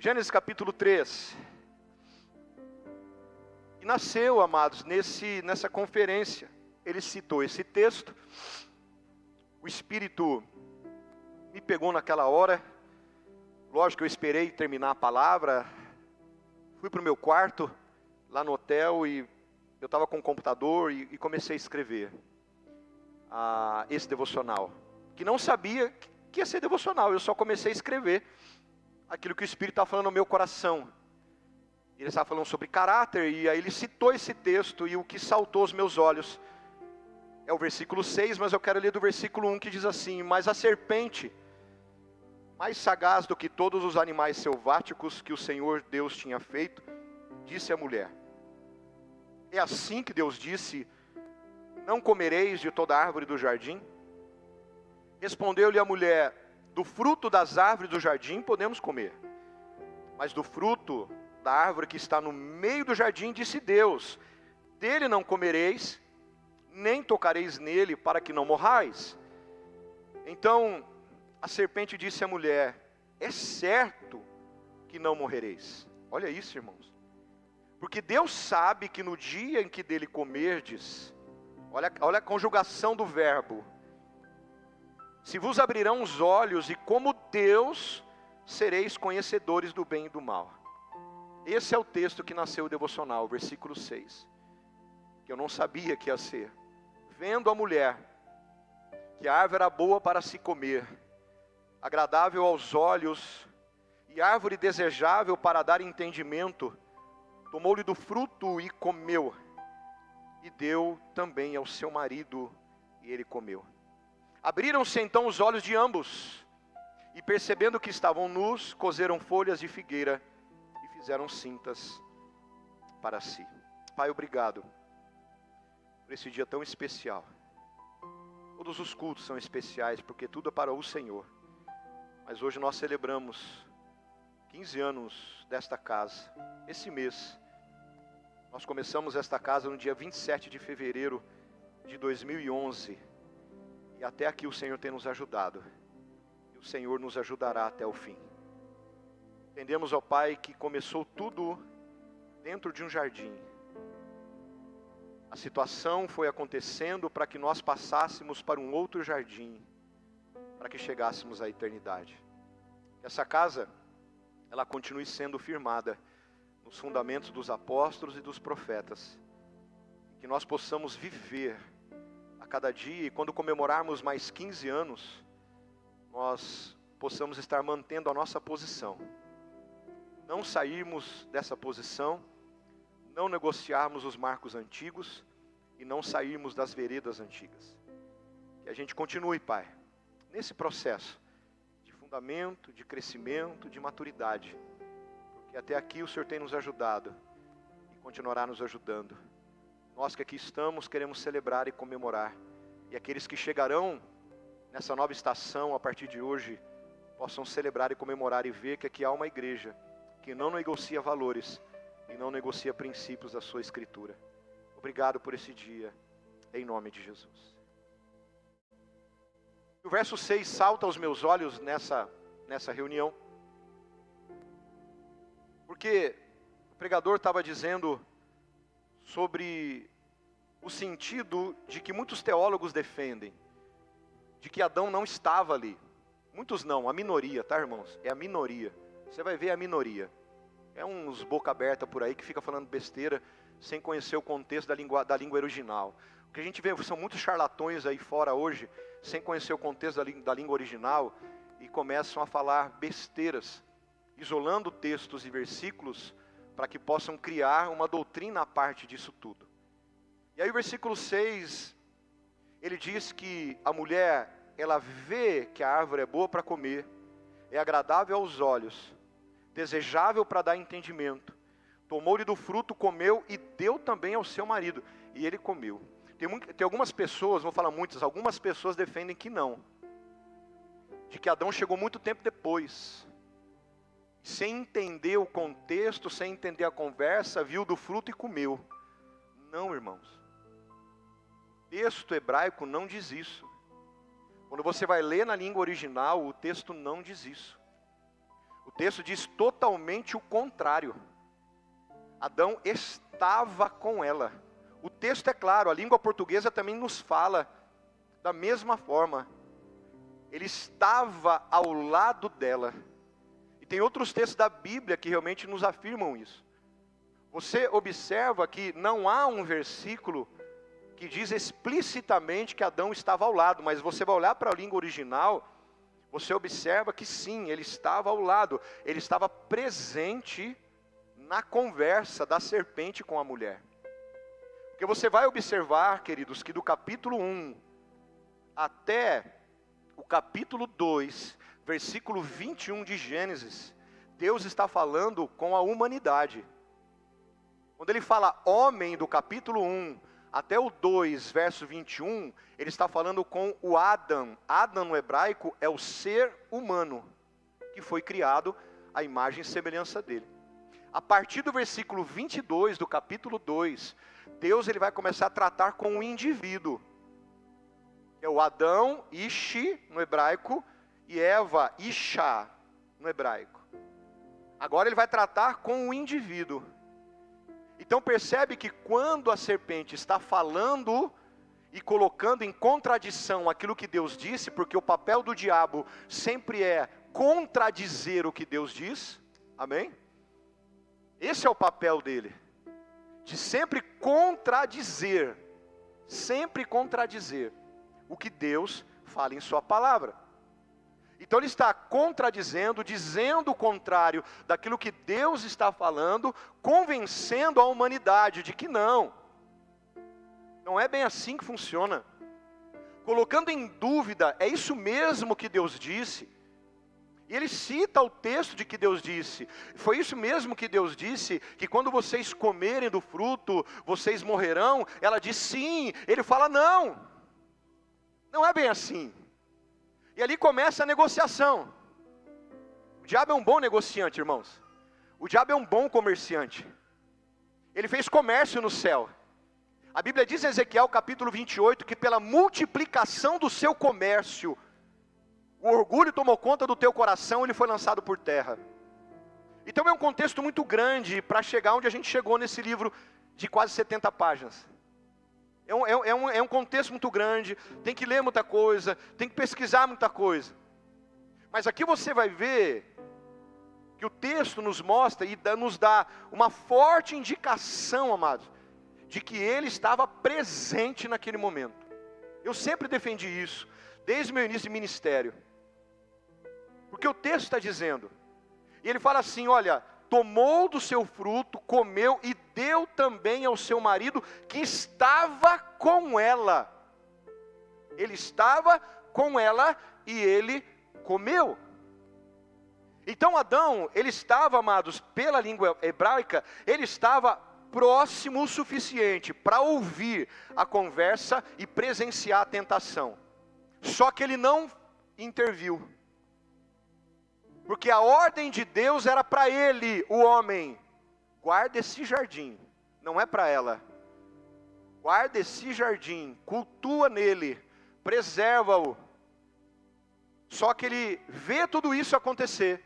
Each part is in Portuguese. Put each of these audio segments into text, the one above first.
Gênesis capítulo 3. E nasceu, amados, nessa conferência. Ele citou esse texto. O Espírito me pegou naquela hora. Lógico que eu esperei terminar a palavra. Fui para o meu quarto, lá no hotel, e eu estava com o computador e comecei a escrever esse devocional. Que não sabia que ia ser devocional, eu só comecei a escrever aquilo que o Espírito estava falando no meu coração. Ele estava falando sobre caráter, e aí ele citou esse texto, e o que saltou aos meus olhos é o versículo 6, mas eu quero ler do versículo 1, que diz assim: mas a serpente, mais sagaz do que todos os animais selváticos que o Senhor Deus tinha feito, disse à mulher: é assim que Deus disse, não comereis de toda árvore do jardim? Respondeu-lhe a mulher: do fruto das árvores do jardim podemos comer, mas do fruto da árvore que está no meio do jardim, disse Deus, dele não comereis, nem tocareis nele, para que não morrais. Então a serpente disse à mulher: é certo que não morrereis. Olha isso, irmãos. Porque Deus sabe que no dia em que dele comerdes, olha a conjugação do verbo, se vos abrirão os olhos, e como Deus sereis conhecedores do bem e do mal. Esse é o texto que nasceu o devocional, versículo 6. Que eu não sabia que ia ser. Vendo a mulher, que a árvore era boa para se comer, agradável aos olhos, e árvore desejável para dar entendimento, tomou-lhe do fruto e comeu, e deu também ao seu marido, e ele comeu. Abriram-se então os olhos de ambos, e percebendo que estavam nus, coseram folhas de figueira, e fizeram cintas para si. Pai, obrigado por esse dia tão especial. Todos os cultos são especiais, porque tudo é para o Senhor. Mas hoje nós celebramos 15 anos desta casa. Esse mês, nós começamos esta casa no dia 27 de fevereiro de 2011. E até aqui o Senhor tem nos ajudado. E o Senhor nos ajudará até o fim. Entendemos, ó Pai, que começou tudo dentro de um jardim. A situação foi acontecendo para que nós passássemos para um outro jardim, para que chegássemos à eternidade. Que essa casa, ela continue sendo firmada nos fundamentos dos apóstolos e dos profetas. Que nós possamos viver a cada dia, e quando comemorarmos mais 15 anos, nós possamos estar mantendo a nossa posição. Não sairmos dessa posição, não negociarmos os marcos antigos e não sairmos das veredas antigas. Que a gente continue, Pai, nesse processo de fundamento, de crescimento, de maturidade. Porque até aqui o Senhor tem nos ajudado e continuará nos ajudando. Nós que aqui estamos queremos celebrar e comemorar. E aqueles que chegarão nessa nova estação a partir de hoje possam celebrar e comemorar e ver que aqui há uma igreja que não negocia valores e não negocia princípios da sua escritura. Obrigado por esse dia, em nome de Jesus. O verso 6 salta aos meus olhos nessa reunião, porque o pregador estava dizendo sobre o sentido de que muitos teólogos defendem, de que Adão não estava ali. Muitos não, a minoria, tá, irmãos? É a minoria. Você vai ver a minoria. É uns boca aberta por aí que fica falando besteira sem conhecer o contexto da língua original. O que a gente vê são muitos charlatões aí fora hoje, sem conhecer o contexto da língua original, e começam a falar besteiras, isolando textos e versículos, para que possam criar uma doutrina à parte disso tudo. E aí o versículo 6, ele diz que a mulher, ela vê que a árvore é boa para comer, é agradável aos olhos, desejável para dar entendimento. Tomou-lhe do fruto, comeu e deu também ao seu marido. E ele comeu. Tem algumas pessoas, vou falar muitas, algumas pessoas defendem que não. De que Adão chegou muito tempo depois. Sem entender o contexto, sem entender a conversa, viu do fruto e comeu. Não, irmãos. O texto hebraico não diz isso. Quando você vai ler na língua original, o texto não diz isso. O texto diz totalmente o contrário. Adão estava com ela. O texto é claro, a língua portuguesa também nos fala da mesma forma. Ele estava ao lado dela. E tem outros textos da Bíblia que realmente nos afirmam isso. Você observa que não há um versículo que diz explicitamente que Adão estava ao lado, mas você vai olhar para a língua original, você observa que sim, ele estava ao lado, ele estava presente na conversa da serpente com a mulher. Porque você vai observar, queridos, que do capítulo 1 até o capítulo 2, versículo 21 de Gênesis, Deus está falando com a humanidade. Quando ele fala homem do capítulo 1 até o 2, verso 21, ele está falando com o Adam. Adam no hebraico é o ser humano, que foi criado à imagem e semelhança dele. A partir do versículo 22 do capítulo 2, Deus ele vai começar a tratar com o indivíduo. É o Adão, Ishi no hebraico, e Eva, Isha no hebraico. Agora ele vai tratar com o indivíduo. Então percebe que quando a serpente está falando e colocando em contradição aquilo que Deus disse, porque o papel do diabo sempre é contradizer o que Deus diz, amém? Esse é o papel dele, de sempre contradizer o que Deus fala em sua palavra. Então ele está contradizendo, dizendo o contrário daquilo que Deus está falando, convencendo a humanidade de que não é bem assim que funciona. Colocando em dúvida, é isso mesmo que Deus disse? E ele cita o texto de que Deus disse. Foi isso mesmo que Deus disse, que quando vocês comerem do fruto, vocês morrerão? Ela diz sim, ele fala não é bem assim. E ali começa a negociação. O diabo é um bom negociante, irmãos. O diabo é um bom comerciante. Ele fez comércio no céu. A Bíblia diz em Ezequiel capítulo 28, que pela multiplicação do seu comércio, o orgulho tomou conta do teu coração, ele foi lançado por terra. Então é um contexto muito grande para chegar onde a gente chegou nesse livro de quase 70 páginas. É um contexto muito grande, tem que ler muita coisa, tem que pesquisar muita coisa. Mas aqui você vai ver que o texto nos mostra e nos dá uma forte indicação, amados, de que ele estava presente naquele momento. Eu sempre defendi isso, desde o meu início de ministério. Porque o texto está dizendo, e ele fala assim, olha, tomou do seu fruto, comeu e deu também ao seu marido que estava com ela. Ele estava com ela e ele comeu. Então Adão, ele estava, amados, pela língua hebraica, ele estava próximo o suficiente para ouvir a conversa e presenciar a tentação. Só que ele não interviu. Porque a ordem de Deus era para ele, o homem, guarda esse jardim, não é para ela. Guarda esse jardim, cultua nele, preserva-o. Só que ele vê tudo isso acontecer,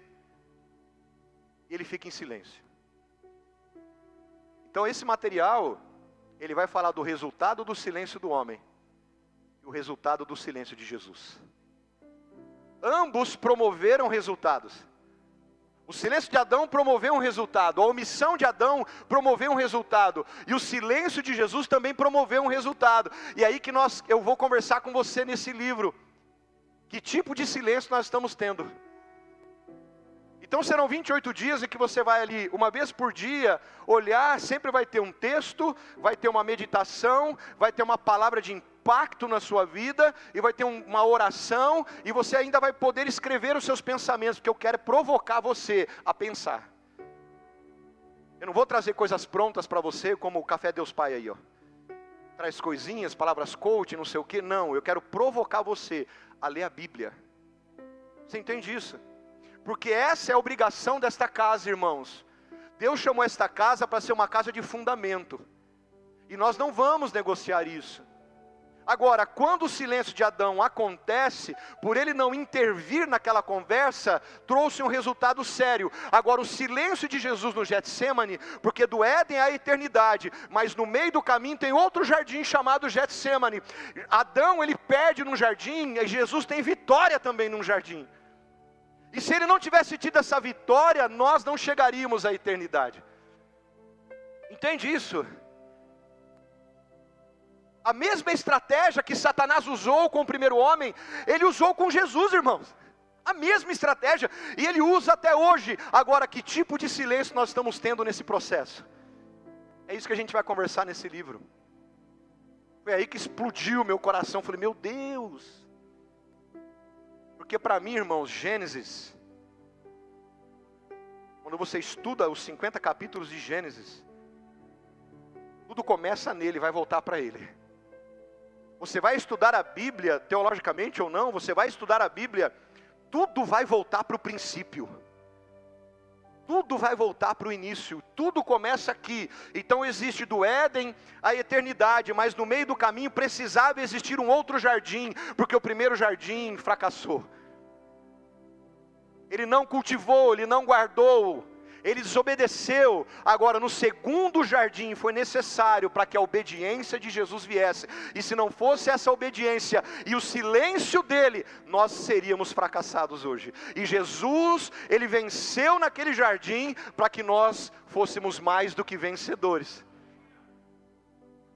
e ele fica em silêncio. Então esse material, ele vai falar do resultado do silêncio do homem, e o resultado do silêncio de Jesus. Ambos promoveram resultados. O silêncio de Adão promoveu um resultado, a omissão de Adão promoveu um resultado, e o silêncio de Jesus também promoveu um resultado. E aí que eu vou conversar com você nesse livro, que tipo de silêncio nós estamos tendo. Então serão 28 dias em que você vai ali, uma vez por dia, olhar, sempre vai ter um texto, vai ter uma meditação, vai ter uma palavra de impacto na sua vida, e vai ter uma oração, e você ainda vai poder escrever os seus pensamentos, porque eu quero provocar você a pensar. Eu não vou trazer coisas prontas para você, como o Café Deus Pai aí, ó. Traz coisinhas, palavras coach, não sei o que, não, eu quero provocar você a ler a Bíblia. Você entende isso? Porque essa é a obrigação desta casa, irmãos. Deus chamou esta casa para ser uma casa de fundamento. E nós não vamos negociar isso. Agora, quando o silêncio de Adão acontece, por ele não intervir naquela conversa, trouxe um resultado sério. Agora, o silêncio de Jesus no Getsêmani, porque do Éden à eternidade, mas no meio do caminho tem outro jardim chamado Getsêmani. Adão, ele perde num jardim, e Jesus tem vitória também num jardim. E se ele não tivesse tido essa vitória, nós não chegaríamos à eternidade. Entende isso? A mesma estratégia que Satanás usou com o primeiro homem, ele usou com Jesus, irmãos. A mesma estratégia, e ele usa até hoje. Agora, que tipo de silêncio nós estamos tendo nesse processo? É isso que a gente vai conversar nesse livro. Foi aí que explodiu meu coração. Falei, meu Deus. Porque para mim, irmãos, Gênesis, quando você estuda os 50 capítulos de Gênesis, tudo começa nele, vai voltar para ele. Você vai estudar a Bíblia, teologicamente ou não, você vai estudar a Bíblia, tudo vai voltar para o princípio. Tudo vai voltar para o início, tudo começa aqui. Então existe do Éden à eternidade, mas no meio do caminho precisava existir um outro jardim, porque o primeiro jardim fracassou. Ele não cultivou, ele não guardou, ele desobedeceu. Agora, no segundo jardim foi necessário para que a obediência de Jesus viesse. E se não fosse essa obediência e o silêncio dele, nós seríamos fracassados hoje. E Jesus, ele venceu naquele jardim para que nós fôssemos mais do que vencedores.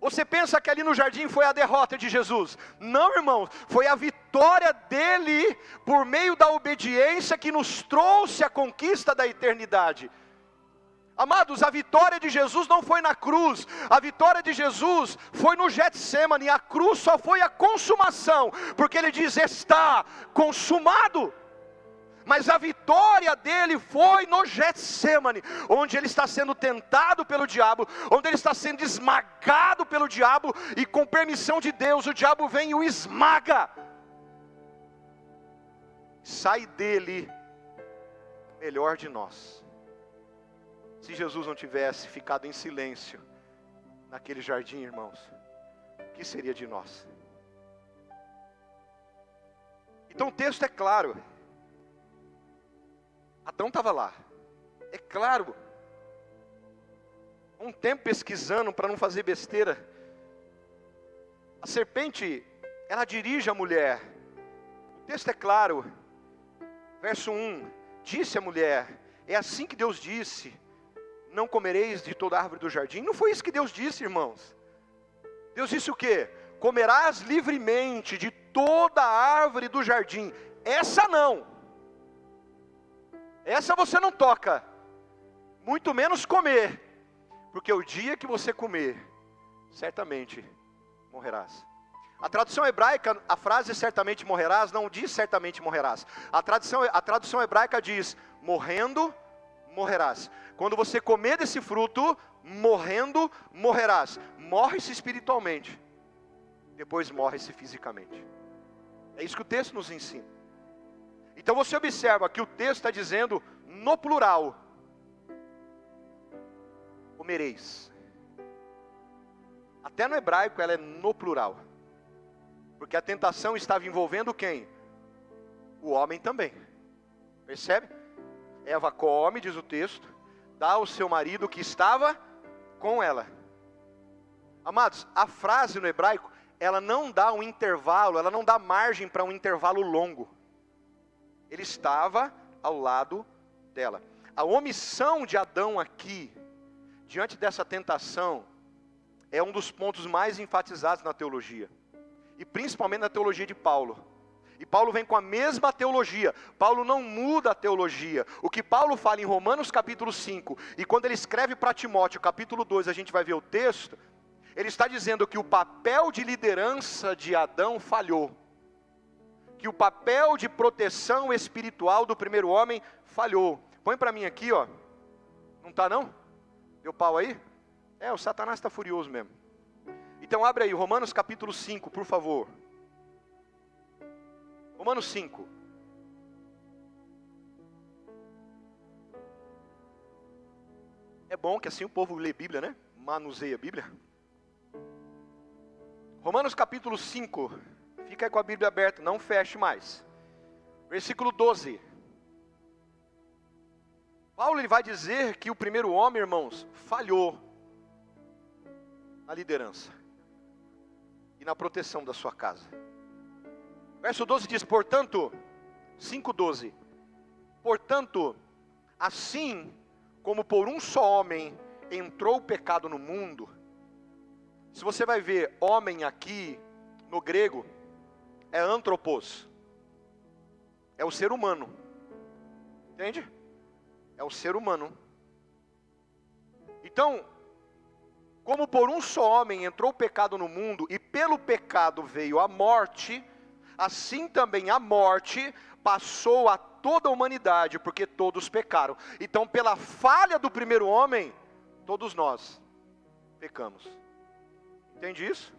Você pensa que ali no jardim foi a derrota de Jesus? Não, irmão, foi a vitória dele, por meio da obediência, que nos trouxe a conquista da eternidade. Amados, a vitória de Jesus não foi na cruz, a vitória de Jesus foi no Getsêmani. A cruz só foi a consumação, porque ele diz, está consumado. Mas a vitória dele foi no Getsêmani, onde ele está sendo tentado pelo diabo, onde ele está sendo esmagado pelo diabo, e com permissão de Deus, o diabo vem e o esmaga. Sai dele o melhor de nós. Se Jesus não tivesse ficado em silêncio naquele jardim, irmãos, o que seria de nós? Então o texto é claro. Adão estava lá, é claro. Um tempo pesquisando para não fazer besteira. A serpente, ela dirige a mulher. O texto é claro. Verso 1, disse a mulher, é assim que Deus disse, não comereis de toda árvore do jardim. Não foi isso que Deus disse, irmãos. Deus disse o quê? Comerás livremente de toda árvore do jardim. Essa não. Essa você não toca, muito menos comer, porque o dia que você comer, certamente morrerás. A tradução hebraica, a frase certamente morrerás, não diz certamente morrerás. A tradução hebraica diz, morrendo, morrerás. Quando você comer desse fruto, morrendo, morrerás. Morre-se espiritualmente, depois morre-se fisicamente. É isso que o texto nos ensina. Então você observa que o texto está dizendo no plural, comereis. Até no hebraico ela é no plural, porque a tentação estava envolvendo quem? O homem também. Percebe? Eva come, diz o texto, dá ao seu marido que estava com ela. Amados, a frase no hebraico, ela não dá um intervalo, ela não dá margem para um intervalo longo. Ele estava ao lado dela. A omissão de Adão aqui, diante dessa tentação, é um dos pontos mais enfatizados na teologia. E principalmente na teologia de Paulo. E Paulo vem com a mesma teologia. Paulo não muda a teologia. O que Paulo fala em Romanos capítulo 5, e quando ele escreve para Timóteo capítulo 2, a gente vai ver o texto, ele está dizendo que o papel de liderança de Adão falhou. Que o papel de proteção espiritual do primeiro homem falhou. Põe para mim aqui, ó. Não está não? Deu pau aí? É, o Satanás está furioso mesmo. Então abre aí, Romanos capítulo 5, por favor. Romanos 5. É bom que assim o povo lê Bíblia, né? Manuseia a Bíblia. Romanos capítulo 5, fica aí com a Bíblia aberta, não feche mais. Versículo 12. Paulo ele vai dizer que o primeiro homem, irmãos, falhou na liderança e na proteção da sua casa. Verso 12 diz, portanto, 5:12, portanto, assim como por um só homem entrou o pecado no mundo. Se você vai ver homem aqui, no grego, é anthropos, é o ser humano, entende? É o ser humano. Então, como por um só homem entrou o pecado no mundo, e pelo pecado veio a morte, assim também a morte passou a toda a humanidade, porque todos pecaram. Então, pela falha do primeiro homem, todos nós pecamos. Entende isso?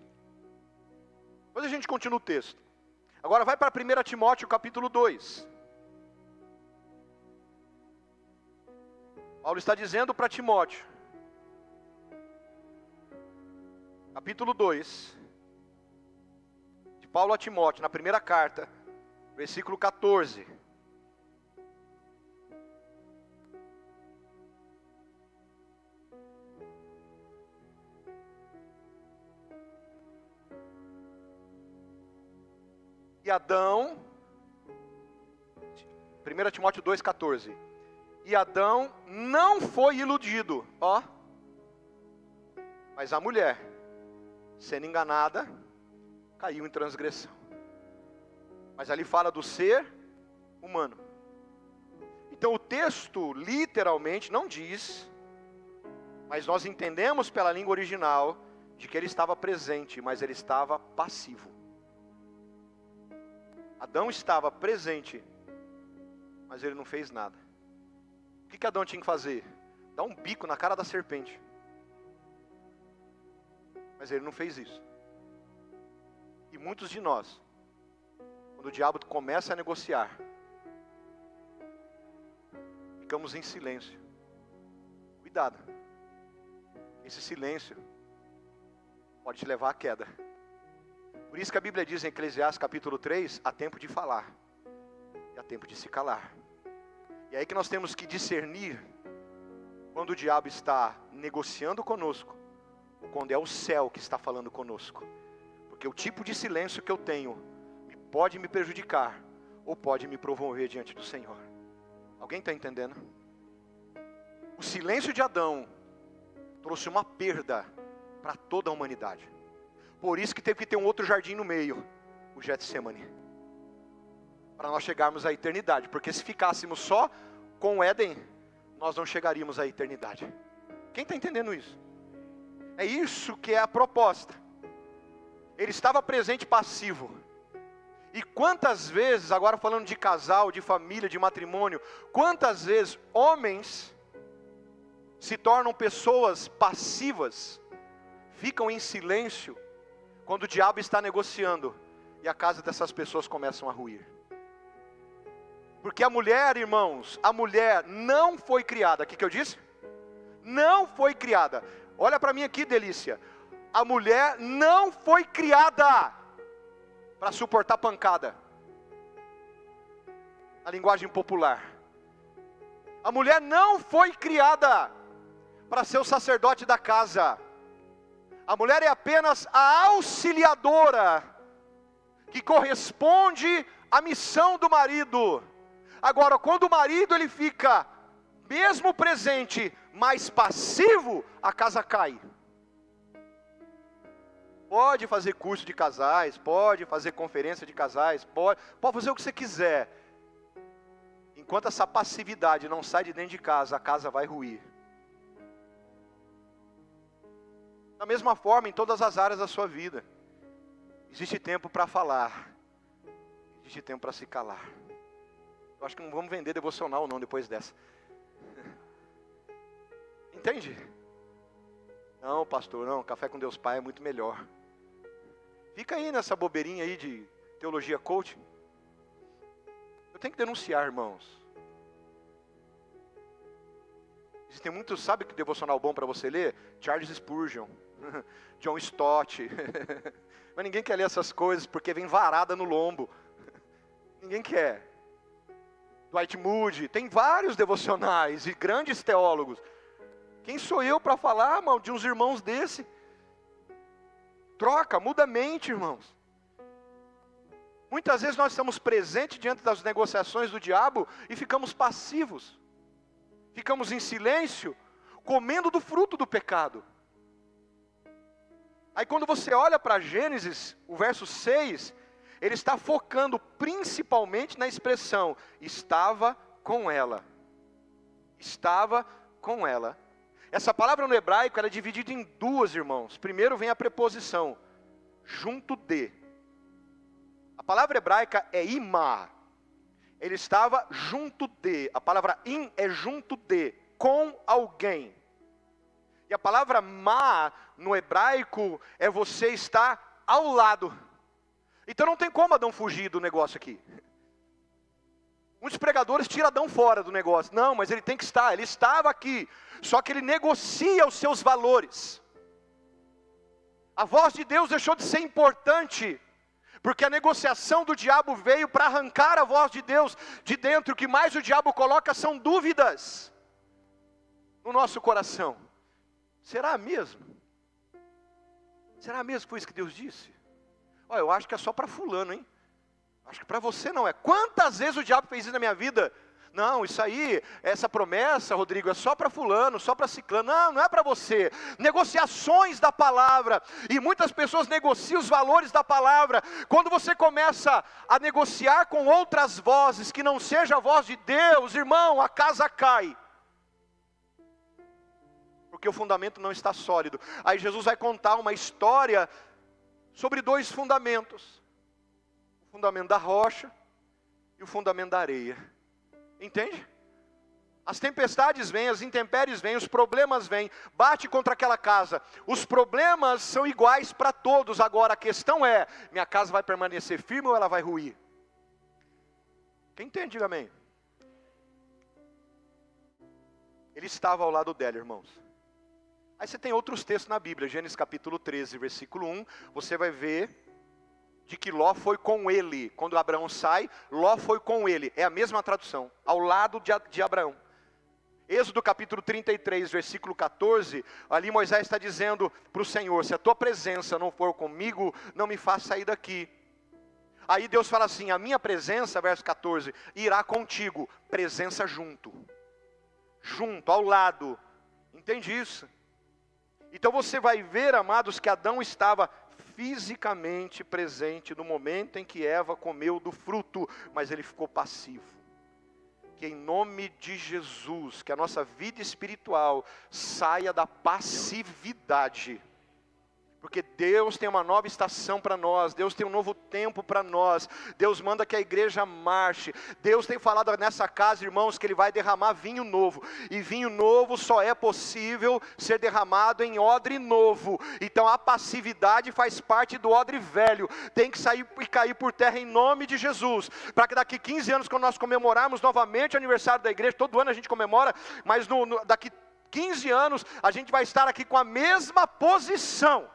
Depois a gente continua o texto. Agora vai para 1 Timóteo capítulo 2. Paulo está dizendo para Timóteo, capítulo 2, de Paulo a Timóteo, na primeira carta, versículo 14. E Adão, 1 Timóteo 2,14. E Adão não foi iludido, mas a mulher, sendo enganada, caiu em transgressão. Mas ali fala do ser humano. Então o texto literalmente não diz, mas nós entendemos pela língua original, de que ele estava presente, mas ele estava passivo. Adão estava presente, mas ele não fez nada. O que Adão tinha que fazer? Dar um bico na cara da serpente. Mas ele não fez isso. E muitos de nós, quando o diabo começa a negociar, ficamos em silêncio. Cuidado. Esse silêncio pode te levar à queda. Por isso que a Bíblia diz em Eclesiastes capítulo 3, há tempo de falar e há tempo de se calar. E é aí que nós temos que discernir quando o diabo está negociando conosco, ou quando é o céu que está falando conosco. Porque o tipo de silêncio que eu tenho pode me prejudicar ou pode me promover diante do Senhor. Alguém está entendendo? O silêncio de Adão trouxe uma perda para toda a humanidade. Por isso que teve que ter um outro jardim no meio, o Getsemane, para nós chegarmos à eternidade. Porque se ficássemos só com o Éden, nós não chegaríamos à eternidade. Quem está entendendo isso? É isso que é a proposta. Ele estava presente passivo. E quantas vezes, agora falando de casal, de família, de matrimônio, quantas vezes homens se tornam pessoas passivas, ficam em silêncio, quando o diabo está negociando, e a casa dessas pessoas começam a ruir. Porque a mulher, irmãos, a mulher não foi criada, o que eu disse? Não foi criada. Olha para mim aqui, delícia. A mulher não foi criada para suportar pancada. Na linguagem popular. A mulher não foi criada para ser o sacerdote da casa. A mulher é apenas a auxiliadora que corresponde à missão do marido. Agora, quando o marido ele fica mesmo presente, mas passivo, a casa cai. Pode fazer curso de casais, pode fazer conferência de casais, pode fazer o que você quiser. Enquanto essa passividade não sai de dentro de casa, a casa vai ruir. Da mesma forma, em todas as áreas da sua vida, existe tempo para falar, existe tempo para se calar. Eu acho que não vamos vender devocional não depois dessa. Entende? Não, pastor, não, café com Deus Pai é muito melhor. Fica aí nessa bobeirinha aí de teologia coaching. Eu tenho que denunciar, irmãos. Existem muitos, sabe que devocional bom para você ler? Charles Spurgeon. John Stott. Mas ninguém quer ler essas coisas porque vem varada no lombo. Ninguém quer. Dwight Moody, tem vários devocionais e grandes teólogos. Quem sou eu para falar, irmão, de uns irmãos desse? Troca, muda a mente, irmãos. Muitas vezes nós estamos presentes diante das negociações do diabo e ficamos passivos. Ficamos em silêncio, comendo do fruto do pecado. Aí quando você olha para Gênesis, o verso 6, ele está focando principalmente na expressão, estava com ela. Estava com ela. Essa palavra no hebraico, ela é dividida em duas, irmãos. Primeiro vem a preposição, junto de. A palavra hebraica é imá. Ele estava junto de. A palavra im é junto de, com alguém. E a palavra ma, no hebraico, é você estar ao lado. Então não tem como Adão fugir do negócio aqui. Muitos pregadores tiram Adão fora do negócio. Não, mas ele tem que estar, ele estava aqui. Só que ele negocia os seus valores. A voz de Deus deixou de ser importante, porque a negociação do diabo veio para arrancar a voz de Deus de dentro. O que mais o diabo coloca são dúvidas no nosso coração. Será mesmo? Será mesmo que foi isso que Deus disse? Olha, eu acho que é só para fulano, hein? Acho que para você não é. Quantas vezes o diabo fez isso na minha vida? Não, isso aí, essa promessa, Rodrigo, é só para fulano, só para ciclano. Não, não é para você. Negociações da palavra. E muitas pessoas negociam os valores da palavra. Quando você começa a negociar com outras vozes, que não seja a voz de Deus, irmão, a casa cai. Porque o fundamento não está sólido. Aí Jesus vai contar uma história sobre dois fundamentos. O fundamento da rocha e o fundamento da areia. Entende? As tempestades vêm, as intempéries vêm, os problemas vêm, bate contra aquela casa. Os problemas são iguais para todos. Agora a questão é, minha casa vai permanecer firme ou ela vai ruir? Quem entende, diga amém. Ele estava ao lado dela, irmãos. Aí você tem outros textos na Bíblia, Gênesis capítulo 13, versículo 1, você vai ver de que Ló foi com ele. Quando Abraão sai, Ló foi com ele. É a mesma tradução, ao lado de Abraão. Êxodo capítulo 33, versículo 14, ali Moisés está dizendo para o Senhor, se a tua presença não for comigo, não me faz sair daqui. Aí Deus fala assim, a minha presença, verso 14, irá contigo, presença junto. Junto, ao lado. Entende isso? Então você vai ver, amados, que Adão estava fisicamente presente no momento em que Eva comeu do fruto, mas ele ficou passivo. Que em nome de Jesus, que a nossa vida espiritual saia da passividade. Porque Deus tem uma nova estação para nós, Deus tem um novo tempo para nós, Deus manda que a igreja marche, Deus tem falado nessa casa, irmãos, que Ele vai derramar vinho novo, e vinho novo só é possível ser derramado em odre novo, então a passividade faz parte do odre velho, tem que sair e cair por terra em nome de Jesus, para que daqui 15 anos, quando nós comemorarmos novamente o aniversário da igreja, todo ano a gente comemora, mas daqui 15 anos a gente vai estar aqui com a mesma posição,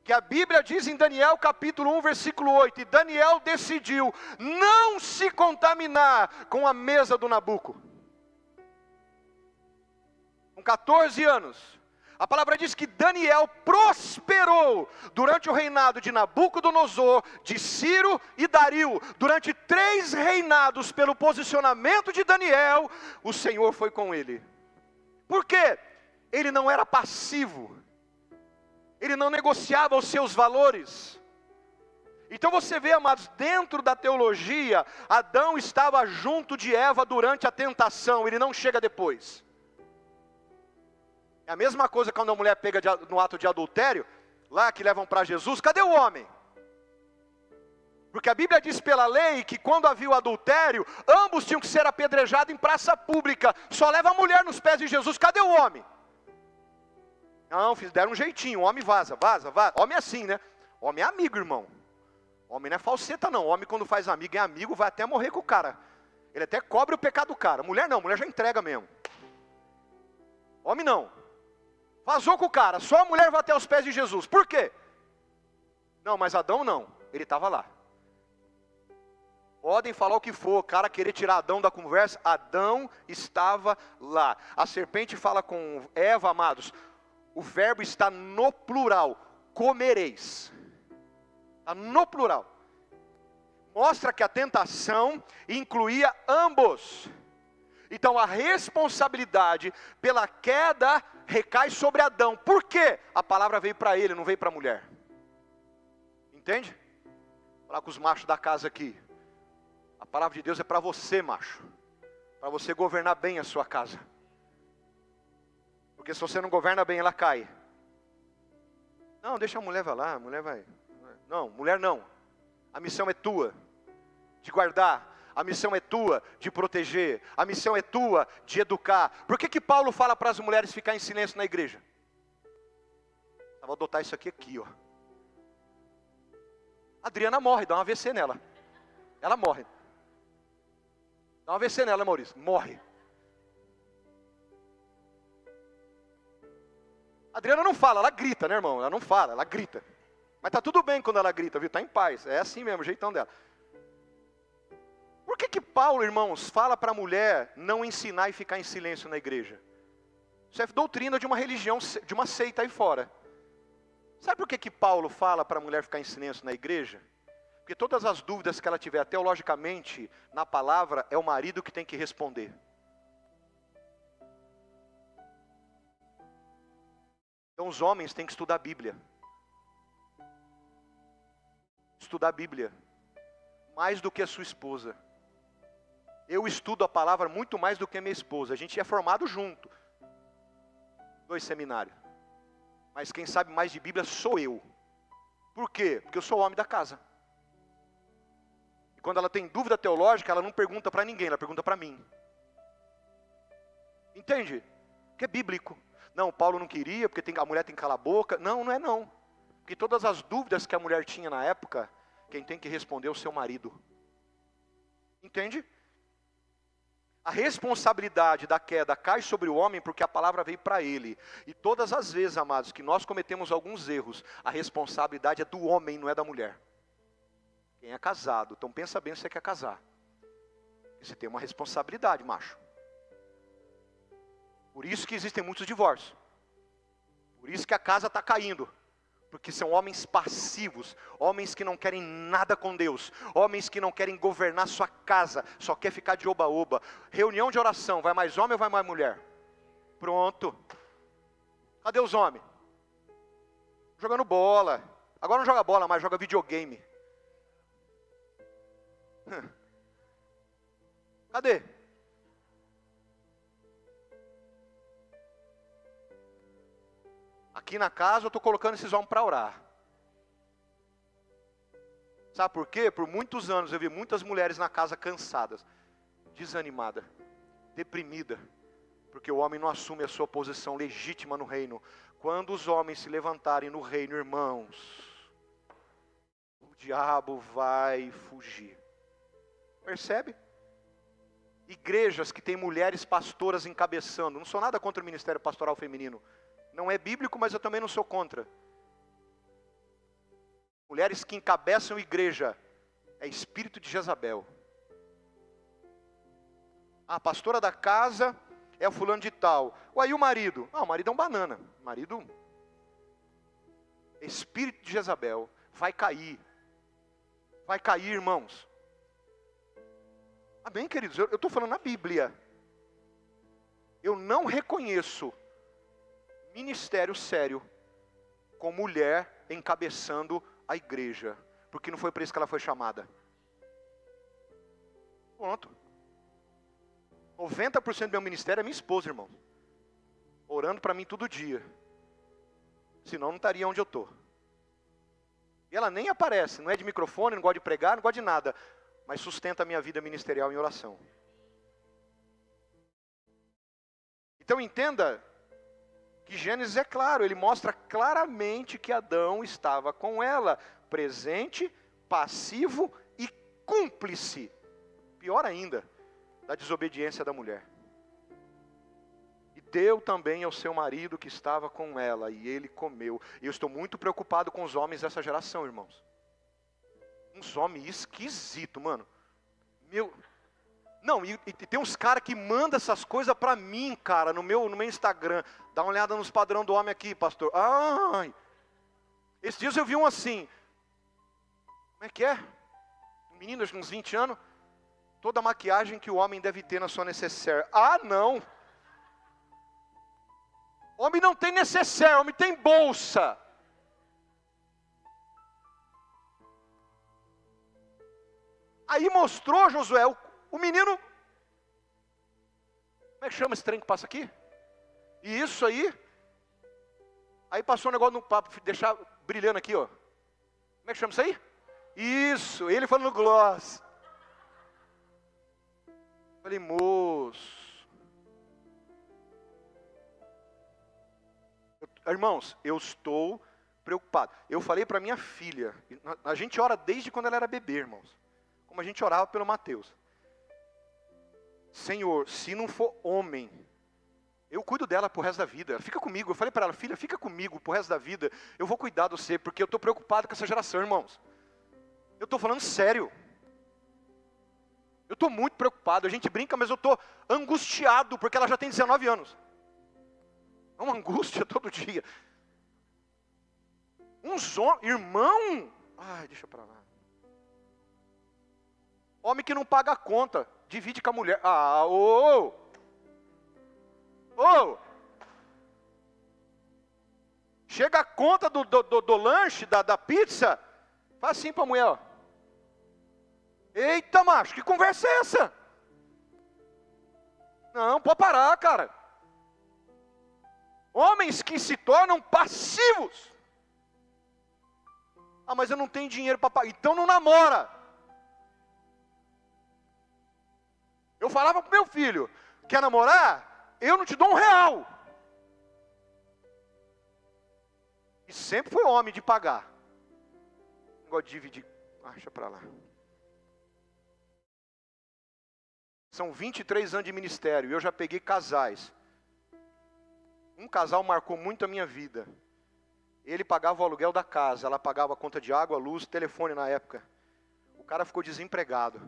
que a Bíblia diz em Daniel capítulo 1, versículo 8, e Daniel decidiu não se contaminar com a mesa do Nabuco. Com 14 anos, a palavra diz que Daniel prosperou durante o reinado de Nabucodonosor, de Ciro e Dario. Durante 3 reinados, pelo posicionamento de Daniel, o Senhor foi com ele. Por quê? Ele não era passivo. Ele não negociava os seus valores. Então você vê, amados, dentro da teologia, Adão estava junto de Eva durante a tentação, ele não chega depois. É a mesma coisa quando a mulher pega no ato de adultério, lá que levam para Jesus, cadê o homem? Porque a Bíblia diz pela lei que quando havia o adultério, ambos tinham que ser apedrejados em praça pública, só leva a mulher nos pés de Jesus, cadê o homem? Não, filho, deram um jeitinho, o homem vaza. Homem é assim, né? Homem é amigo, irmão. Homem não é falseta não, homem quando faz amigo é amigo, vai até morrer com o cara. Ele até cobre o pecado do cara. Mulher não, mulher já entrega mesmo. Homem não. Vazou com o cara, só a mulher vai até os pés de Jesus. Por quê? Não, mas Adão não, ele estava lá. Podem falar o que for, o cara querer tirar Adão da conversa, Adão estava lá. A serpente fala com Eva, amados, o verbo está no plural, comereis. Está no plural. Mostra que a tentação incluía ambos. Então a responsabilidade pela queda recai sobre Adão. Por quê? A palavra veio para ele, não veio para a mulher. Entende? Vou falar com os machos da casa aqui. A palavra de Deus é para você, macho. Para você governar bem a sua casa. Porque se você não governa bem, ela cai. Não, deixa a mulher vai lá, a mulher vai. Não, mulher não. A missão é tua, de guardar. A missão é tua, de proteger. A missão é tua, de educar. Por que Paulo fala para as mulheres ficar em silêncio na igreja? Eu vou adotar isso aqui, ó. A Adriana morre, dá um AVC nela. Ela morre. Dá um AVC nela, Maurício. Morre. A Adriana não fala, ela grita, né, irmão? Ela não fala, ela grita. Mas tá tudo bem quando ela grita, viu? Tá em paz. É assim mesmo, o jeitão dela. Por que Paulo, irmãos, fala para a mulher não ensinar e ficar em silêncio na igreja? Isso é doutrina de uma religião, de uma seita aí fora. Sabe por que Paulo fala para a mulher ficar em silêncio na igreja? Porque todas as dúvidas que ela tiver teologicamente na palavra, é o marido que tem que responder. Então os homens têm que estudar a Bíblia. Estudar a Bíblia. Mais do que a sua esposa. Eu estudo a palavra muito mais do que a minha esposa. A gente é formado junto. 2 seminários. Mas quem sabe mais de Bíblia sou eu. Por quê? Porque eu sou o homem da casa. E quando ela tem dúvida teológica, ela não pergunta para ninguém, ela pergunta para mim. Entende? Que é bíblico. Não, Paulo não queria, porque a mulher tem que calar a boca. Não, não é não. Porque todas as dúvidas que a mulher tinha na época, quem tem que responder é o seu marido. Entende? A responsabilidade da queda cai sobre o homem porque a palavra veio para ele. E todas as vezes, amados, que nós cometemos alguns erros, a responsabilidade é do homem, não é da mulher. Quem é casado, então pensa bem se você quer casar. Você tem uma responsabilidade, macho. Por isso que existem muitos divórcios. Por isso que a casa está caindo. Porque são homens passivos, homens que não querem nada com Deus, homens que não querem governar sua casa, só quer ficar de oba-oba. Reunião de oração, vai mais homem ou vai mais mulher? Pronto. Cadê os homens? Jogando bola. Agora não joga bola mais, joga videogame. Cadê? Aqui na casa eu estou colocando esses homens para orar. Sabe por quê? Por muitos anos eu vi muitas mulheres na casa cansadas, desanimadas, deprimidas, porque o homem não assume a sua posição legítima no reino. Quando os homens se levantarem no reino, irmãos, o diabo vai fugir. Percebe? Igrejas que têm mulheres pastoras encabeçando, não sou nada contra o ministério pastoral feminino. Não é bíblico, mas eu também não sou contra. Mulheres que encabeçam igreja, é espírito de Jezabel. A pastora da casa é o fulano de tal. Ué, e o marido? Ah, o marido é um banana. O marido, espírito de Jezabel, vai cair. Vai cair, irmãos. Amém, queridos? Eu estou falando na Bíblia. Eu não reconheço ministério sério com mulher encabeçando a igreja, porque não foi para isso que ela foi chamada. Pronto. 90% do meu ministério é minha esposa, irmão, orando para mim todo dia, senão não estaria onde eu estou. E ela nem aparece, não é de microfone, não gosta de pregar, não gosta de nada, mas sustenta a minha vida ministerial em oração. Então entenda que Gênesis é claro, ele mostra claramente que Adão estava com ela, presente, passivo e cúmplice, pior ainda, da desobediência da mulher. E deu também ao seu marido que estava com ela, e ele comeu. E eu estou muito preocupado com os homens dessa geração, irmãos. Uns homens esquisitos, mano. Não, e tem uns caras que mandam essas coisas pra mim, cara, no meu Instagram. Dá uma olhada nos padrões do homem aqui, pastor. Ai! Esses dias eu vi um assim. Como é que é? Um menino de uns 20 anos. Toda a maquiagem que o homem deve ter na sua necessaire. Ah, não! Homem não tem necessaire, homem tem bolsa. Aí mostrou, Josué, o menino. Como é que chama esse trem que passa aqui? E isso aí. Aí passou um negócio no papo, deixar brilhando aqui, ó. Como é que chama isso aí? Isso, ele falando gloss. Falei, moço. Irmãos, eu estou preocupado. Eu falei para minha filha, a gente ora desde quando ela era bebê, irmãos. Como a gente orava pelo Mateus. Senhor, se não for homem, eu cuido dela pro resto da vida. Fica comigo. Eu falei para ela, filha, fica comigo pro resto da vida. Eu vou cuidar de você, porque eu estou preocupado com essa geração, irmãos. Eu estou falando sério. Eu estou muito preocupado. A gente brinca, mas eu estou angustiado, porque ela já tem 19 anos. É uma angústia todo dia. Irmão. Ai, deixa pra lá. Homem que não paga a conta, divide com a mulher. Chega a conta do lanche, da pizza, faz assim pra mulher, ó. Eita, macho, que conversa é essa? Não, pode parar, cara. Homens que se tornam passivos. Ah, mas eu não tenho dinheiro para pagar. Então não namora. Eu falava pro meu filho, quer namorar? Eu não te dou R$1. E sempre foi homem de pagar. Negócio de dividir. Deixa pra lá. São 23 anos de ministério. E eu já peguei casais. Um casal marcou muito a minha vida. Ele pagava o aluguel da casa, ela pagava a conta de água, luz, telefone na época. O cara ficou desempregado.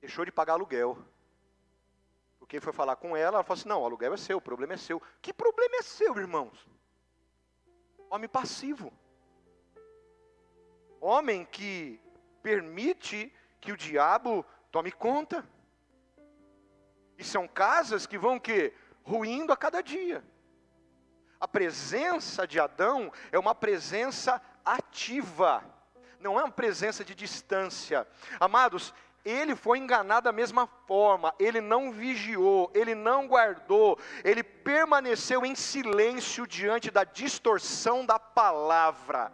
Deixou de pagar aluguel. Porque foi falar com ela falou assim, não, o aluguel é seu, o problema é seu. Que problema é seu, irmãos? Homem passivo. Homem que permite que o diabo tome conta. E são casas que vão o quê? Ruindo a cada dia. A presença de Adão é uma presença ativa, não é uma presença de distância. Amados, ele foi enganado da mesma forma, ele não vigiou, ele não guardou, ele permaneceu em silêncio diante da distorção da palavra.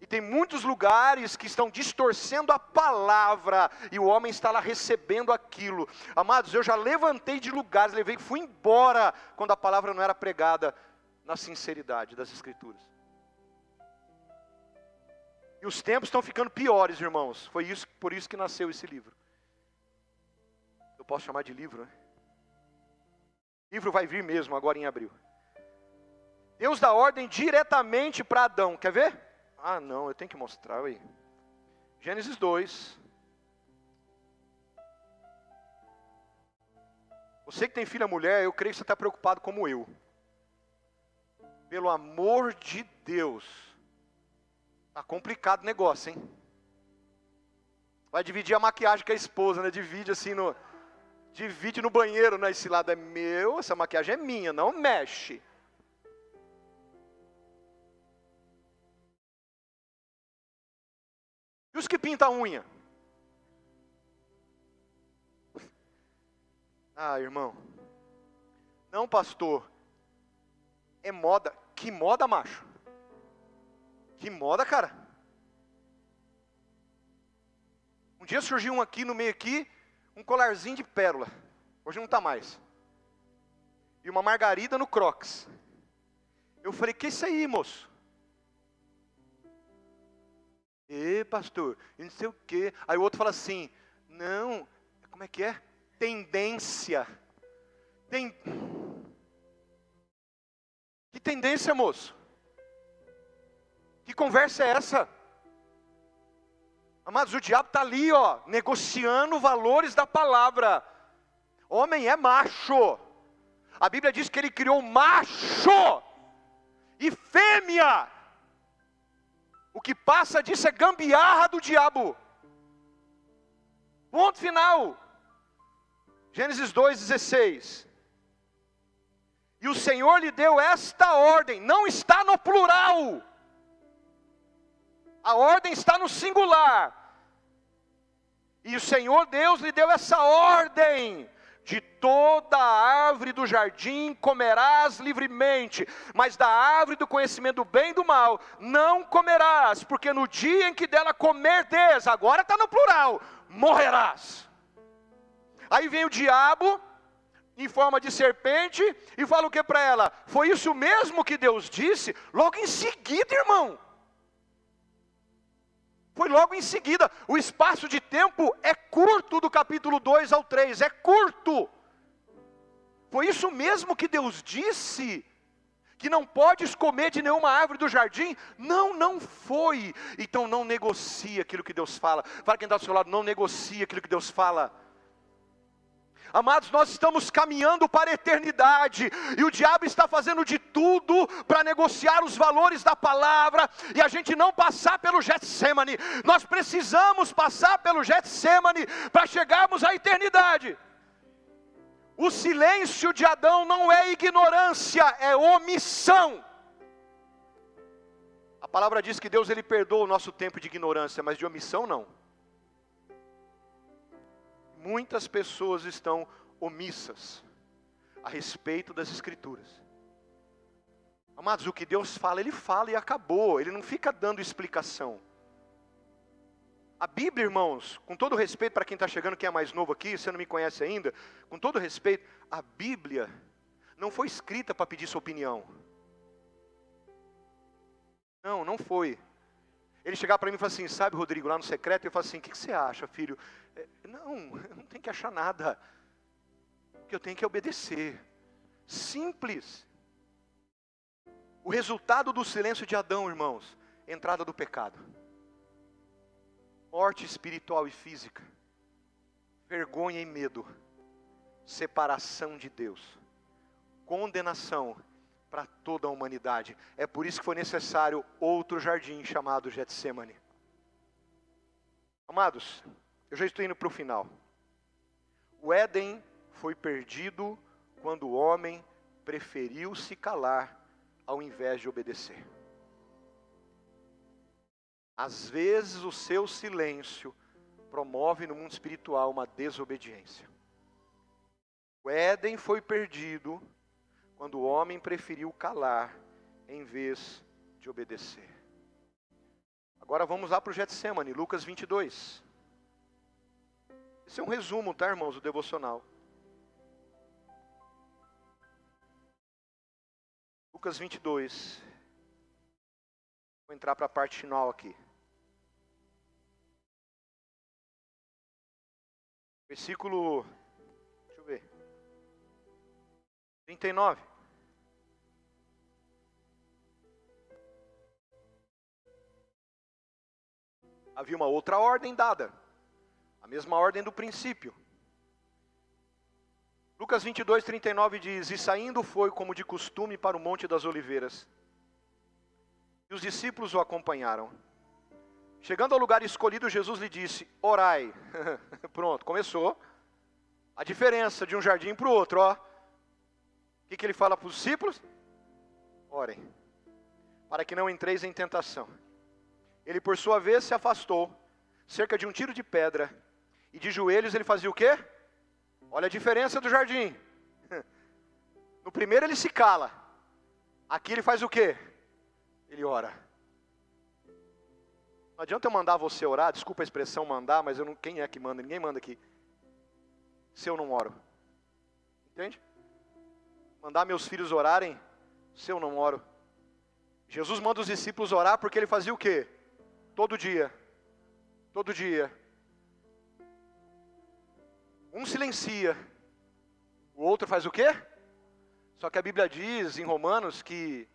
E tem muitos lugares que estão distorcendo a palavra, e o homem está lá recebendo aquilo. Amados, eu já levantei de lugares, fui embora, quando a palavra não era pregada na sinceridade das Escrituras. E os tempos estão ficando piores, irmãos. Por isso que nasceu esse livro. Eu posso chamar de livro, né? Livro vai vir mesmo, agora em abril. Deus dá ordem diretamente para Adão, quer ver? Ah, não, eu tenho que mostrar aí. Gênesis 2. Você que tem filha mulher, eu creio que você está preocupado como eu. Pelo amor de Deus. Está complicado o negócio, hein? Vai dividir a maquiagem com a esposa, né? Divide assim Divide no banheiro, né? Esse lado é meu, essa maquiagem é minha, não mexe. E os que pintam a unha? Ah, irmão. Não, pastor. É moda. Que moda, macho? Que moda, cara? Um dia surgiu um aqui no meio aqui, um colarzinho de pérola. Hoje não está mais. E uma margarida no Crocs. Eu falei, que é isso aí, moço? Pastor, eu não sei o quê. Aí o outro fala assim, não, como é que é? tendência. Que tendência, moço? Que conversa é essa? Amados, o diabo está ali, ó, negociando valores da palavra. Homem é macho. A Bíblia diz que ele criou macho e fêmea. O que passa disso é gambiarra do diabo. Ponto final. Gênesis 2,16. E o Senhor lhe deu esta ordem. Não está no plural. A ordem está no singular. E o Senhor Deus lhe deu essa ordem: de toda a árvore do jardim comerás livremente, mas da árvore do conhecimento do bem e do mal não comerás, porque no dia em que dela comerdes, agora está no plural, morrerás. Aí vem o diabo, em forma de serpente, e fala o que para ela? Foi isso mesmo que Deus disse? Logo em seguida, irmão. Foi logo em seguida. O espaço de tempo é curto do capítulo 2 ao 3, é curto. Foi isso mesmo que Deus disse? Que não podes comer de nenhuma árvore do jardim? Não, não foi. Então não negocie aquilo que Deus fala. Fala quem está do seu lado, não negocie aquilo que Deus fala. Amados, nós estamos caminhando para a eternidade, e o diabo está fazendo de tudo para negociar os valores da palavra, e a gente não passar pelo Getsemane. Nós precisamos passar pelo Getsemane para chegarmos à eternidade. O silêncio de Adão não é ignorância, é omissão. A palavra diz que Deus ele perdoa o nosso tempo de ignorância, mas de omissão não. Muitas pessoas estão omissas a respeito das Escrituras. Amados, o que Deus fala, Ele fala e acabou. Ele não fica dando explicação. A Bíblia, irmãos, com todo respeito para quem está chegando, quem é mais novo aqui, você não me conhece ainda, com todo respeito, a Bíblia não foi escrita para pedir sua opinião. Não, não foi. Ele chegar para mim e falar assim, sabe, Rodrigo, lá no secreto, eu falo assim, o que você acha, filho? Não, eu não tenho que achar nada. O que eu tenho que obedecer. Simples. O resultado do silêncio de Adão, irmãos, entrada do pecado. Morte espiritual e física. Vergonha e medo. Separação de Deus. Condenação para toda a humanidade. É por isso que foi necessário outro jardim chamado Getsemane. Amados, eu já estou indo para o final. O Éden foi perdido quando o homem preferiu se calar ao invés de obedecer. Às vezes o seu silêncio promove no mundo espiritual uma desobediência. O Éden foi perdido quando o homem preferiu calar em vez de obedecer. Agora vamos lá para o Getsemane, Lucas 22. Esse é um resumo, tá, irmãos, do devocional. Lucas 22. Vou entrar para a parte final aqui. Versículo, deixa eu ver, 39. Havia uma outra ordem dada, a mesma ordem do princípio. Lucas 22, 39 diz, e saindo foi como de costume para o Monte das Oliveiras. E os discípulos o acompanharam. Chegando ao lugar escolhido, Jesus lhe disse, orai. Pronto, começou. A diferença de um jardim para o outro, ó. O que ele fala para os discípulos? Orem, para que não entreis em tentação. Ele por sua vez se afastou, cerca de um tiro de pedra, e de joelhos ele fazia o quê? Olha a diferença do jardim. No primeiro ele se cala, aqui ele faz o quê? Ele ora. Não adianta eu mandar você orar, desculpa a expressão mandar, mas eu não, quem é que manda? Ninguém manda aqui. Se eu não oro. Entende? Mandar meus filhos orarem, se eu não oro. Jesus manda os discípulos orar porque ele fazia o quê? Todo dia. Todo dia. Um silencia, o outro faz o quê? Só que a Bíblia diz em Romanos que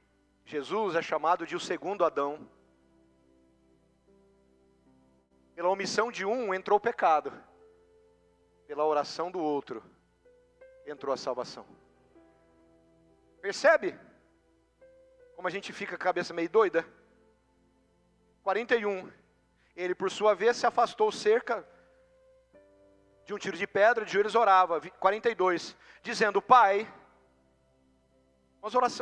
Jesus é chamado de o segundo Adão. Pela omissão de um entrou o pecado, pela oração do outro entrou a salvação. Percebe como a gente fica com a cabeça meio doida? 41. Ele por sua vez se afastou cerca de um tiro de pedra, de joelhos orava. 42. Dizendo: Pai,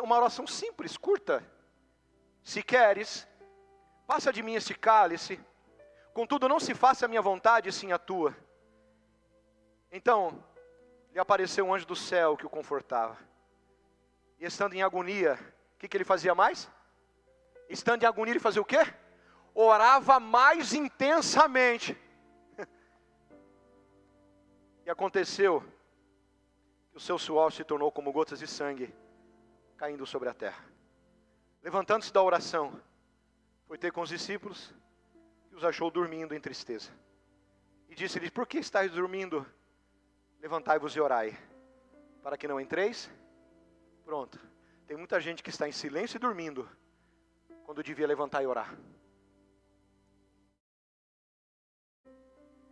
uma oração simples, curta. Se queres, passa de mim este cálice. Contudo, não se faça a minha vontade, sim a tua. Então, lhe apareceu um anjo do céu que o confortava. E estando em agonia, o que ele fazia mais? Estando em agonia, ele fazia o quê? Orava mais intensamente. E aconteceu que o seu suor se tornou como gotas de sangue caindo sobre a terra. Levantando-se da oração, foi ter com os discípulos e os achou dormindo em tristeza. E disse-lhes: por que estáis dormindo? Levantai-vos e orai, para que não entreis. Pronto, tem muita gente que está em silêncio e dormindo, quando devia levantar e orar.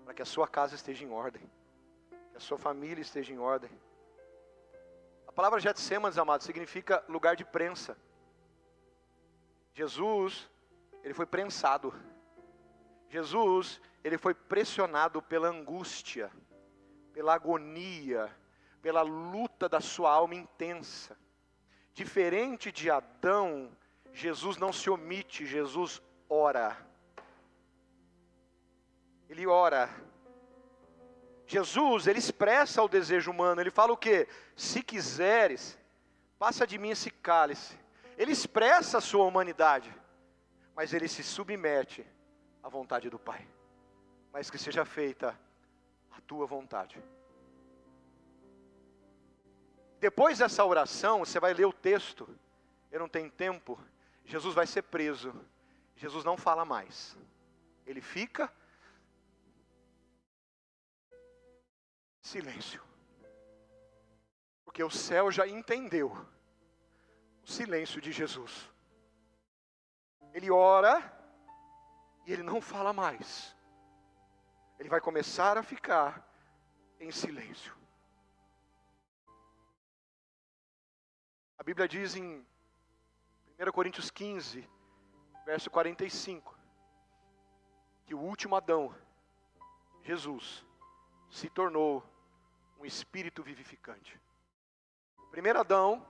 Para que a sua casa esteja em ordem, que a sua família esteja em ordem. A palavra Getsêmanes, amados, significa lugar de prensa. Jesus, ele foi prensado. Jesus, ele foi pressionado pela angústia, pela agonia, pela luta da sua alma intensa. Diferente de Adão, Jesus não se omite, Jesus ora. Ele ora. Jesus, ele expressa o desejo humano, ele fala o quê? Se quiseres, passa de mim esse cálice. Ele expressa a sua humanidade, mas ele se submete à vontade do Pai. Mas que seja feita a tua vontade. Depois dessa oração, você vai ler o texto, eu não tenho tempo, Jesus vai ser preso. Jesus não fala mais. Ele fica silêncio. Porque o céu já entendeu o silêncio de Jesus. Ele ora e ele não fala mais. Ele vai começar a ficar em silêncio. A Bíblia diz em 1 Coríntios 15, verso 45, que o último Adão, Jesus, se tornou um espírito vivificante. O primeiro Adão,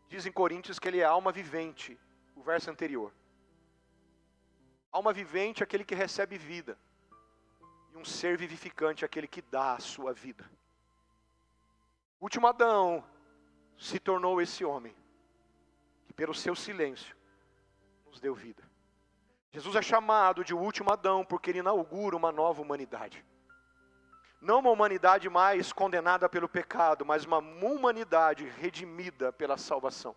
diz em Coríntios que ele é alma vivente, o verso anterior. Alma vivente é aquele que recebe vida, e um ser vivificante é aquele que dá a sua vida. O último Adão se tornou esse homem, que pelo seu silêncio, nos deu vida. Jesus é chamado de o último Adão, porque ele inaugura uma nova humanidade. Não uma humanidade mais condenada pelo pecado, mas uma humanidade redimida pela salvação.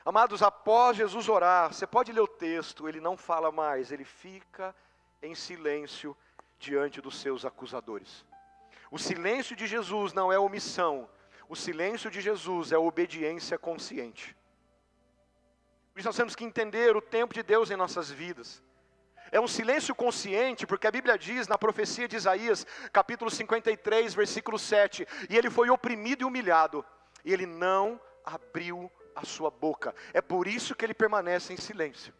Amados, após Jesus orar, você pode ler o texto, ele não fala mais, ele fica em silêncio diante dos seus acusadores. O silêncio de Jesus não é omissão, o silêncio de Jesus é obediência consciente. Por isso nós temos que entender o tempo de Deus em nossas vidas. É um silêncio consciente, porque a Bíblia diz na profecia de Isaías, capítulo 53, versículo 7, e ele foi oprimido e humilhado, e ele não abriu a sua boca. É por isso que ele permanece em silêncio,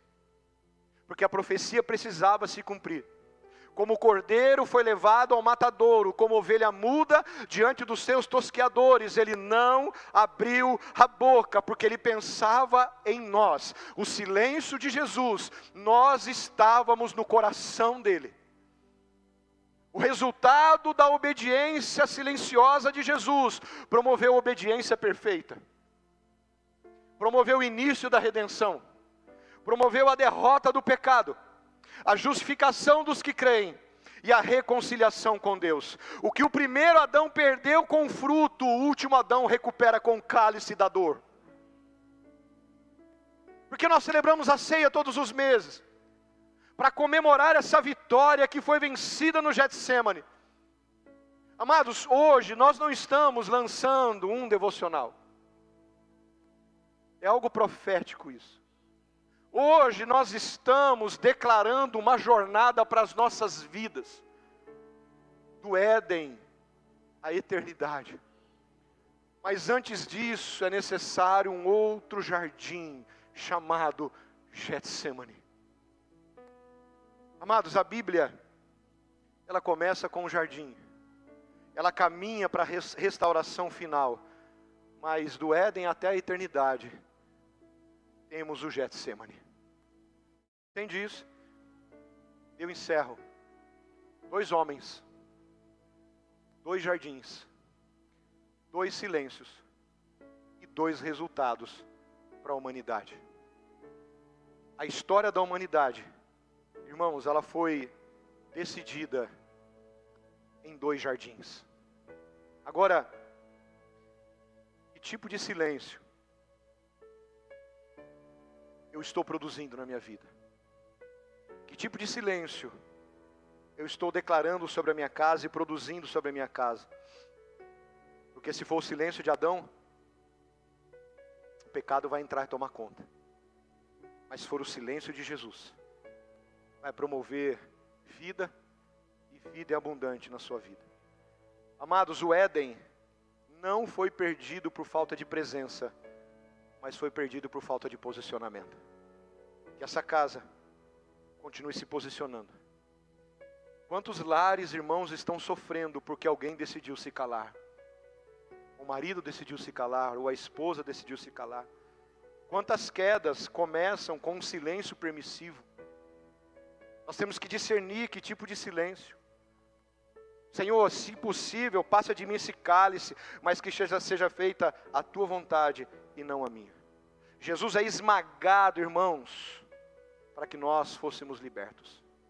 porque a profecia precisava se cumprir. Como o cordeiro foi levado ao matadouro, como ovelha muda diante dos seus tosqueadores, ele não abriu a boca, porque ele pensava em nós. O silêncio de Jesus, nós estávamos no coração dele. O resultado da obediência silenciosa de Jesus promoveu a obediência perfeita, promoveu o início da redenção, promoveu a derrota do pecado, a justificação dos que creem e a reconciliação com Deus. O que o primeiro Adão perdeu com o fruto, o último Adão recupera com o cálice da dor. Porque nós celebramos a ceia todos os meses, para comemorar essa vitória que foi vencida no Getsêmani. Amados, hoje nós não estamos lançando um devocional. É algo profético isso. Hoje nós estamos declarando uma jornada para as nossas vidas. Do Éden à eternidade. Mas antes disso é necessário um outro jardim chamado Getsemane. Amados, a Bíblia, ela começa com um jardim. Ela caminha para a restauração final. Mas do Éden até a eternidade, temos o Getsemane. Entende isso? Eu encerro. 2 homens, 2 jardins, 2 silêncios e 2 resultados para a humanidade. A história da humanidade, irmãos, ela foi decidida em 2 jardins. Agora, que tipo de silêncio eu estou produzindo na minha vida? Que tipo de silêncio eu estou declarando sobre a minha casa e produzindo sobre a minha casa? Porque se for o silêncio de Adão, o pecado vai entrar e tomar conta. Mas se for o silêncio de Jesus, vai promover vida e vida abundante na sua vida. Amados, o Éden não foi perdido por falta de presença, mas foi perdido por falta de posicionamento. Que essa casa continue se posicionando. Quantos lares, irmãos, estão sofrendo porque alguém decidiu se calar? O marido decidiu se calar, ou a esposa decidiu se calar. Quantas quedas começam com um silêncio permissivo? Nós temos que discernir que tipo de silêncio. Senhor, se possível, passa de mim esse cálice, mas que seja feita a tua vontade e não a minha. Jesus é esmagado, irmãos, para que nós fôssemos libertos.